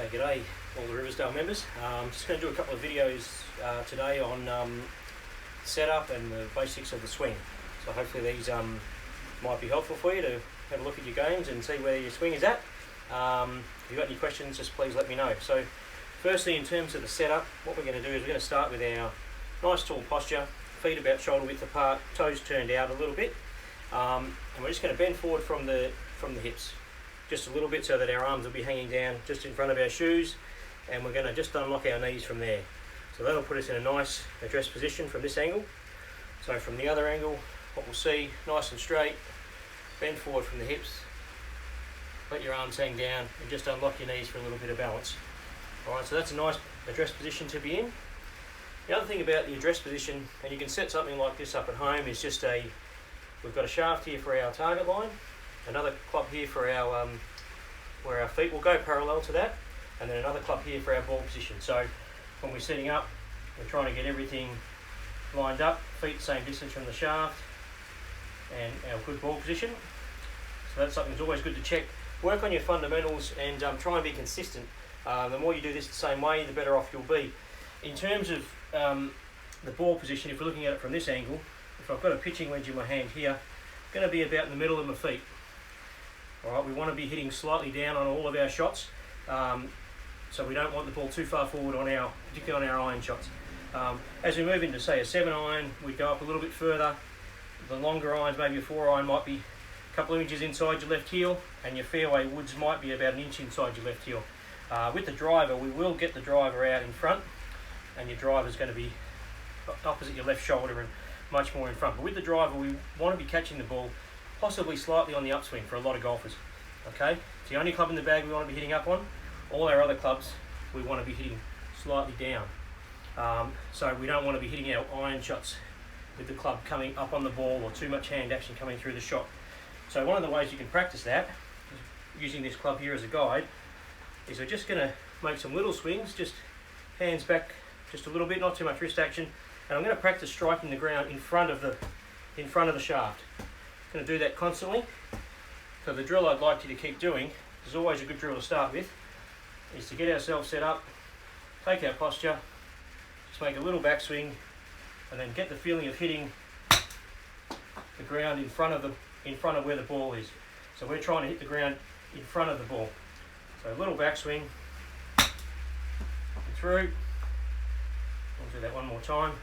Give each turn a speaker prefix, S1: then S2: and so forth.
S1: Okay, g'day all the Riversdale members. Just going to do a couple of videos today on setup and the basics of the swing. So hopefully these might be helpful for you to have a look at your games and see where your swing is at. If you've got any questions, just please let me know. So firstly, in terms of the setup, what we're going to do is we're going to start with our nice tall posture, feet about shoulder width apart, toes turned out a little bit, and we're just going to bend forward from the hips just a little bit so that our arms will be hanging down just in front of our shoes, and we're going to just unlock our knees from there. So that'll put us in a nice addressed position from this angle. So from the other angle, what we'll see, nice and straight, bend forward from the hips, let your arms hang down and just unlock your knees for a little bit of balance. Alright, so that's a nice addressed position to be in. The other thing about the addressed position, and you can set something like this up at home, is just we've got a shaft here for our target line, another club here for our where our feet will go parallel to that, and then another club here for our ball position. So when we're setting up, we're trying to get everything lined up, feet the same distance from the shaft, and our good ball position. So that's something that's always good to check. Work on your fundamentals and try and be consistent. The more you do this the same way, the better off you'll be. In terms of the ball position, if we're looking at it from this angle, if I've got a pitching wedge in my hand here, going to be about in the middle of my feet. Alright, we want to be hitting slightly down on all of our shots, so we don't want the ball too far forward particularly on our iron shots. As we move into say a 7 iron, we go up a little bit further. The longer irons, maybe a 4 iron, might be a couple of inches inside your left heel, and your fairway woods might be about an inch inside your left heel. With the driver, we will get the driver out in front, and your driver is going to be opposite your left shoulder and much more in front. But with the driver, we want to be catching the ball possibly slightly on the upswing for a lot of golfers. Okay, it's the only club in the bag we want to be hitting up on. All our other clubs we want to be hitting slightly down. So we don't want to be hitting our iron shots with the club coming up on the ball or too much hand action coming through the shot. So one of the ways you can practice that, using this club here as a guide, is we're just going to make some little swings, just hands back just a little bit, not too much wrist action, and I'm going to practice striking the ground in front of the shaft. I'm going to do that constantly. So the drill I'd like you to keep doing, is always a good drill to start with, is to get ourselves set up, take our posture, just make a little backswing, and then get the feeling of hitting the ground in front of where the ball is. So we're trying to hit the ground in front of the ball. So a little backswing through. I'll do that one more time.